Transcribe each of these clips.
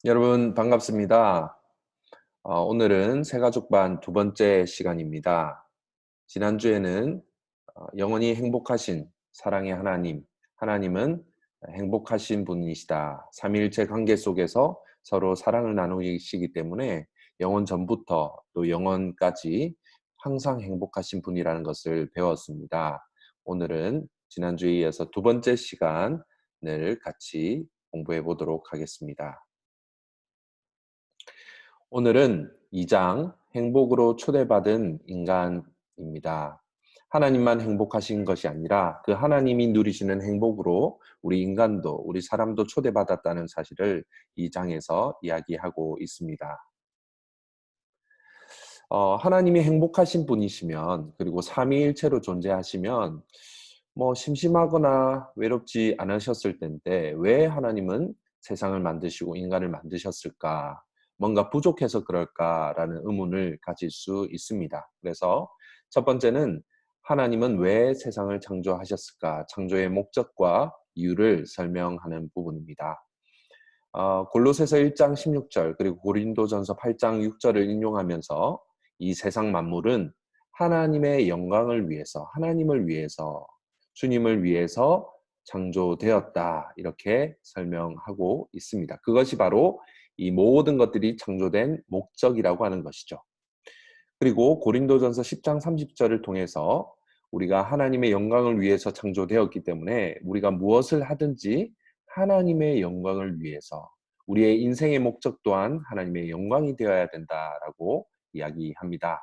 여러분 반갑습니다. 오늘은 새가족반 두 번째 시간입니다. 지난주에는 영원히 행복하신 사랑의 하나님, 하나님은 행복하신 분이시다. 삼위일체 관계 속에서 서로 사랑을 나누시기 때문에 영원 전부터 또 영원까지 항상 행복하신 분이라는 것을 배웠습니다. 오늘은 지난주에 이어서 두 번째 시간을 같이 공부해 보도록 하겠습니다. 오늘은 2장 행복으로 초대받은 인간입니다. 하나님만 행복하신 것이 아니라 그 하나님이 누리시는 행복으로 우리 인간도, 우리 사람도 초대받았다는 사실을 이 장에서 이야기하고 있습니다. 하나님이 행복하신 분이시면, 그리고 삼위일체로 존재하시면 심심하거나 외롭지 않으셨을 텐데 왜 하나님은 세상을 만드시고 인간을 만드셨을까? 뭔가 부족해서 그럴까라는 의문을 가질 수 있습니다. 그래서 첫 번째는 하나님은 왜 세상을 창조하셨을까? 창조의 목적과 이유를 설명하는 부분입니다. 골로새서 1장 16절 그리고 고린도전서 8장 6절을 인용하면서 이 세상 만물은 하나님의 영광을 위해서, 하나님을 위해서, 주님을 위해서 창조되었다. 이렇게 설명하고 있습니다. 그것이 바로 이 모든 것들이 창조된 목적이라고 하는 것이죠. 그리고 고린도전서 10장 30절을 통해서 우리가 하나님의 영광을 위해서 창조되었기 때문에 우리가 무엇을 하든지 하나님의 영광을 위해서 우리의 인생의 목적 또한 하나님의 영광이 되어야 된다라고 이야기합니다.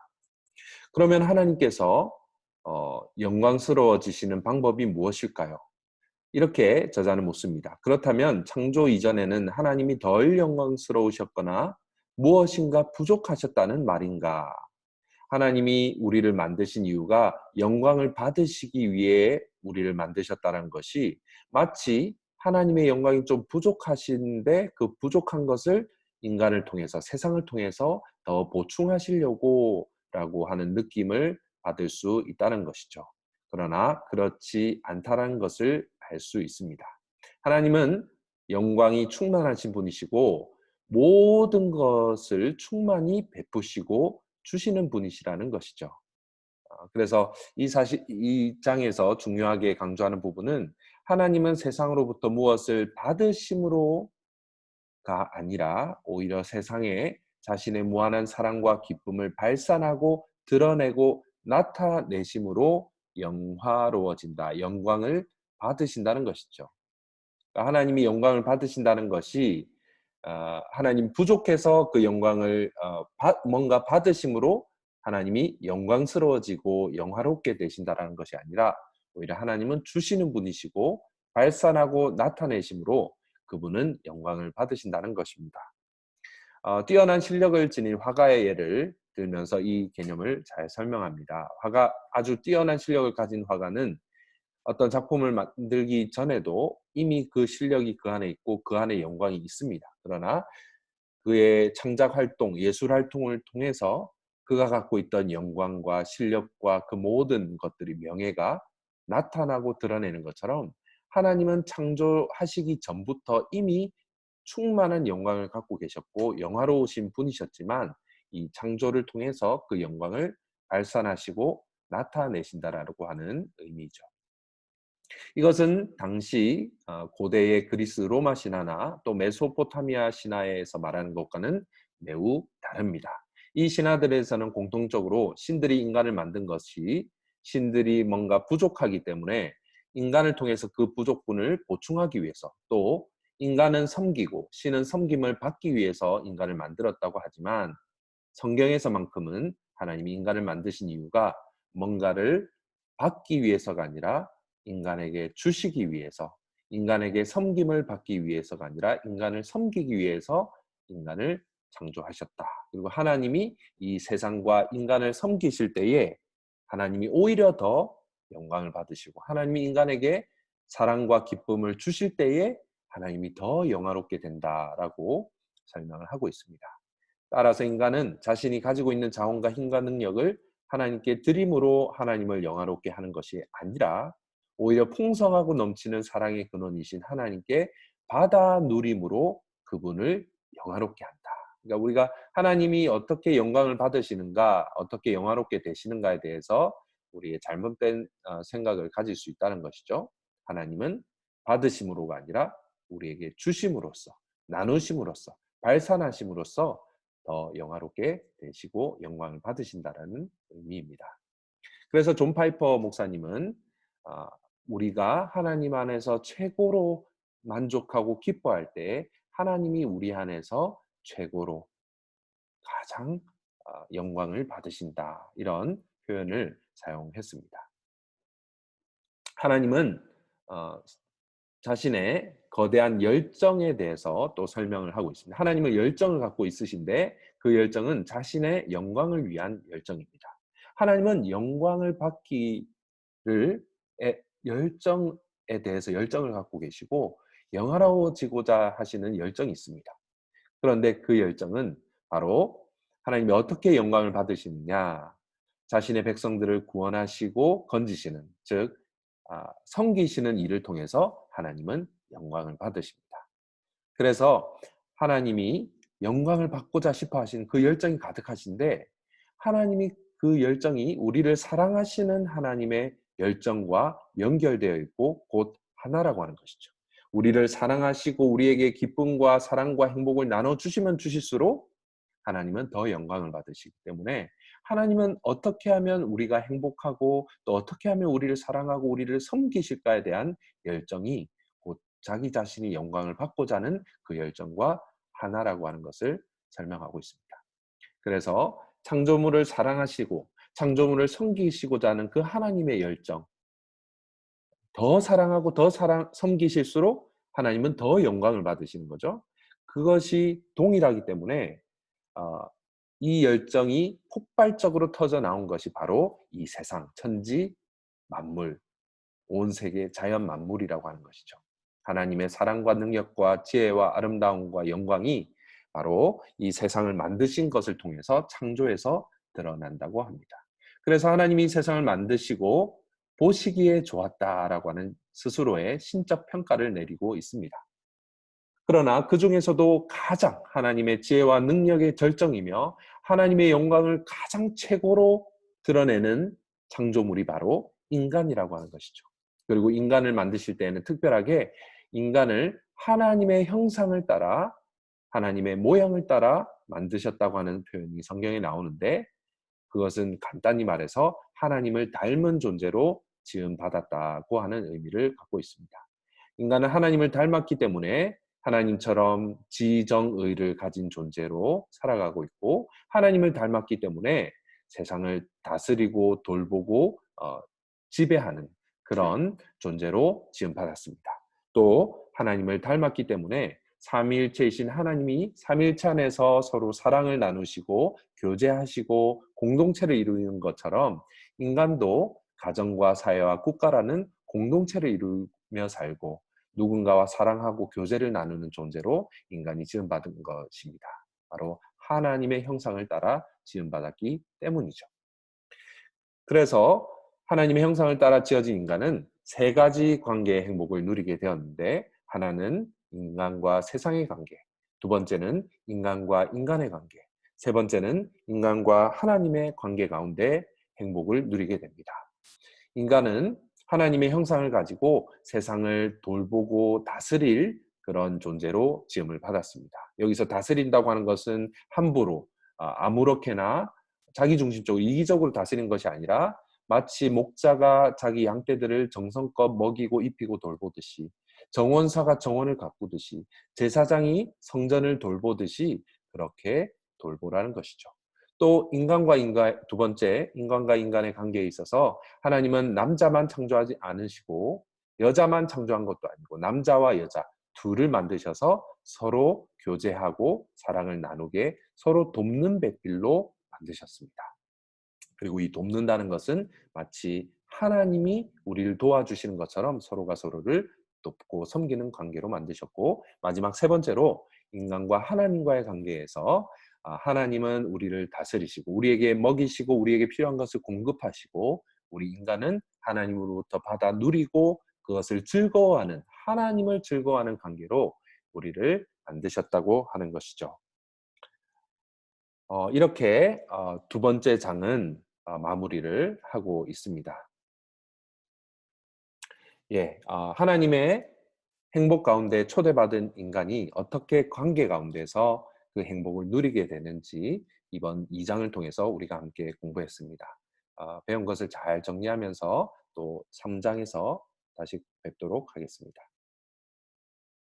그러면 하나님께서 영광스러워지시는 방법이 무엇일까요? 이렇게 저자는 묻습니다. 그렇다면 창조 이전에는 하나님이 덜 영광스러우셨거나 무엇인가 부족하셨다는 말인가? 하나님이 우리를 만드신 이유가 영광을 받으시기 위해 우리를 만드셨다는 것이 마치 하나님의 영광이 좀 부족하신데 그 부족한 것을 인간을 통해서 세상을 통해서 더 보충하시려고 라고 하는 느낌을 받을 수 있다는 것이죠. 그러나 그렇지 않다는 것을 알 수 있습니다. 하나님은 영광이 충만하신 분이시고 모든 것을 충만히 베푸시고 주시는 분이시라는 것이죠. 그래서 이 장에서 중요하게 강조하는 부분은 하나님은 세상으로부터 무엇을 받으심으로가 아니라 오히려 세상에 자신의 무한한 사랑과 기쁨을 발산하고 드러내고 나타내심으로 영화로워진다. 영광을 받으신다는 것이죠. 그러니까 하나님이 영광을 받으신다는 것이 하나님 부족해서 그 영광을 뭔가 받으심으로 하나님이 영광스러워지고 영화롭게 되신다라는 것이 아니라 오히려 하나님은 주시는 분이시고 발산하고 나타내심으로 그분은 영광을 받으신다는 것입니다. 뛰어난 실력을 지닌 화가의 예를 들면서 이 개념을 잘 설명합니다. 아주 뛰어난 실력을 가진 화가는 어떤 작품을 만들기 전에도 이미 그 실력이 그 안에 있고 그 안에 영광이 있습니다. 그러나 그의 창작 활동, 예술 활동을 통해서 그가 갖고 있던 영광과 실력과 그 모든 것들이 명예가 나타나고 드러내는 것처럼 하나님은 창조하시기 전부터 이미 충만한 영광을 갖고 계셨고 영화로우신 분이셨지만 이 창조를 통해서 그 영광을 발산하시고 나타내신다라고 하는 의미죠. 이것은 당시 고대의 그리스 로마 신화나 또 메소포타미아 신화에서 말하는 것과는 매우 다릅니다. 이 신화들에서는 공통적으로 신들이 인간을 만든 것이 신들이 뭔가 부족하기 때문에 인간을 통해서 그 부족분을 보충하기 위해서 또 인간은 섬기고 신은 섬김을 받기 위해서 인간을 만들었다고 하지만 성경에서만큼은 하나님이 인간을 만드신 이유가 뭔가를 받기 위해서가 아니라 인간에게 주시기 위해서, 인간에게 섬김을 받기 위해서가 아니라 인간을 섬기기 위해서 인간을 창조하셨다. 그리고 하나님이 이 세상과 인간을 섬기실 때에 하나님이 오히려 더 영광을 받으시고 하나님이 인간에게 사랑과 기쁨을 주실 때에 하나님이 더 영화롭게 된다라고 설명을 하고 있습니다. 따라서 인간은 자신이 가지고 있는 자원과 힘과 능력을 하나님께 드림으로 하나님을 영화롭게 하는 것이 아니라 오히려 풍성하고 넘치는 사랑의 근원이신 하나님께 받아 누림으로 그분을 영화롭게 한다. 그러니까 우리가 하나님이 어떻게 영광을 받으시는가, 어떻게 영화롭게 되시는가에 대해서 우리의 잘못된 생각을 가질 수 있다는 것이죠. 하나님은 받으심으로가 아니라 우리에게 주심으로써, 나누심으로써, 발산하심으로써 더 영화롭게 되시고 영광을 받으신다라는 의미입니다. 그래서 존 파이퍼 목사님은 아, 우리가 하나님 안에서 최고로 만족하고 기뻐할 때 하나님이 우리 안에서 최고로 가장 영광을 받으신다. 이런 표현을 사용했습니다. 하나님은 자신의 거대한 열정에 대해서 또 설명을 하고 있습니다. 하나님은 열정을 갖고 있으신데 그 열정은 자신의 영광을 위한 열정입니다. 하나님은 영광을 받기를 열정에 대해서 열정을 갖고 계시고 영화로워지고자 하시는 열정이 있습니다. 그런데 그 열정은 바로 하나님이 어떻게 영광을 받으시느냐, 자신의 백성들을 구원하시고 건지시는, 즉 섬기시는 일을 통해서 하나님은 영광을 받으십니다. 그래서 하나님이 영광을 받고자 싶어 하시는 그 열정이 가득하신데 하나님이 그 열정이 우리를 사랑하시는 하나님의 열정과 연결되어 있고 곧 하나라고 하는 것이죠. 우리를 사랑하시고 우리에게 기쁨과 사랑과 행복을 나눠주시면 주실수록 하나님은 더 영광을 받으시기 때문에 하나님은 어떻게 하면 우리가 행복하고 또 어떻게 하면 우리를 사랑하고 우리를 섬기실까에 대한 열정이 곧 자기 자신이 영광을 받고자 하는 그 열정과 하나라고 하는 것을 설명하고 있습니다. 그래서 창조물을 사랑하시고 창조물을 섬기시고자 하는 그 하나님의 열정, 더 사랑하고 더 섬기실수록 하나님은 더 영광을 받으시는 거죠. 그것이 동일하기 때문에 어, 이 열정이 폭발적으로 터져 나온 것이 바로 이 세상, 천지, 만물, 온 세계 자연 만물이라고 하는 것이죠. 하나님의 사랑과 능력과 지혜와 아름다움과 영광이 바로 이 세상을 만드신 것을 통해서 창조에서 드러난다고 합니다. 그래서 하나님이 세상을 만드시고 보시기에 좋았다라고 하는 스스로의 신적 평가를 내리고 있습니다. 그러나 그 중에서도 가장 하나님의 지혜와 능력의 절정이며 하나님의 영광을 가장 최고로 드러내는 창조물이 바로 인간이라고 하는 것이죠. 그리고 인간을 만드실 때에는 특별하게 인간을 하나님의 형상을 따라 하나님의 모양을 따라 만드셨다고 하는 표현이 성경에 나오는데 그것은 간단히 말해서 하나님을 닮은 존재로 지음받았다고 하는 의미를 갖고 있습니다. 인간은 하나님을 닮았기 때문에 하나님처럼 지정의를 가진 존재로 살아가고 있고 하나님을 닮았기 때문에 세상을 다스리고 돌보고 지배하는 그런 존재로 지음받았습니다. 또 하나님을 닮았기 때문에 삼위일체이신 하나님이 삼위일체 안에서 서로 사랑을 나누시고 교제하시고 공동체를 이루는 것처럼 인간도 가정과 사회와 국가라는 공동체를 이루며 살고 누군가와 사랑하고 교제를 나누는 존재로 인간이 지음받은 것입니다. 바로 하나님의 형상을 따라 지음받았기 때문이죠. 그래서 하나님의 형상을 따라 지어진 인간은 세 가지 관계의 행복을 누리게 되었는데 하나는 인간과 세상의 관계, 두 번째는 인간과 인간의 관계, 세 번째는 인간과 하나님의 관계 가운데 행복을 누리게 됩니다. 인간은 하나님의 형상을 가지고 세상을 돌보고 다스릴 그런 존재로 지음을 받았습니다. 여기서 다스린다고 하는 것은 함부로 아무렇게나 자기중심적으로 이기적으로 다스리는 것이 아니라 마치 목자가 자기 양떼들을 정성껏 먹이고 입히고 돌보듯이 정원사가 정원을 가꾸듯이 제사장이 성전을 돌보듯이 그렇게 돌보라는 것이죠. 또 인간과 인간 두 번째 인간과 인간의 관계에 있어서 하나님은 남자만 창조하지 않으시고 여자만 창조한 것도 아니고 남자와 여자 둘을 만드셔서 서로 교제하고 사랑을 나누게 서로 돕는 배필로 만드셨습니다. 그리고 이 돕는다는 것은 마치 하나님이 우리를 도와주시는 것처럼 서로가 서로를 돕고 섬기는 관계로 만드셨고 마지막 세 번째로 인간과 하나님과의 관계에서 하나님은 우리를 다스리시고 우리에게 먹이시고 우리에게 필요한 것을 공급하시고 우리 인간은 하나님으로부터 받아 누리고 그것을 즐거워하는 하나님을 즐거워하는 관계로 우리를 만드셨다고 하는 것이죠. 이렇게 두 번째 장은 마무리를 하고 있습니다. 예. 하나님의 행복 가운데 초대받은 인간이 어떻게 관계 가운데서 그 행복을 누리게 되는지 이번 2 장을 통해서 우리가 함께 공부했습니다. 배운 것을 잘 정리하면서 또 3 장에서 다시 뵙도록 하겠습니다.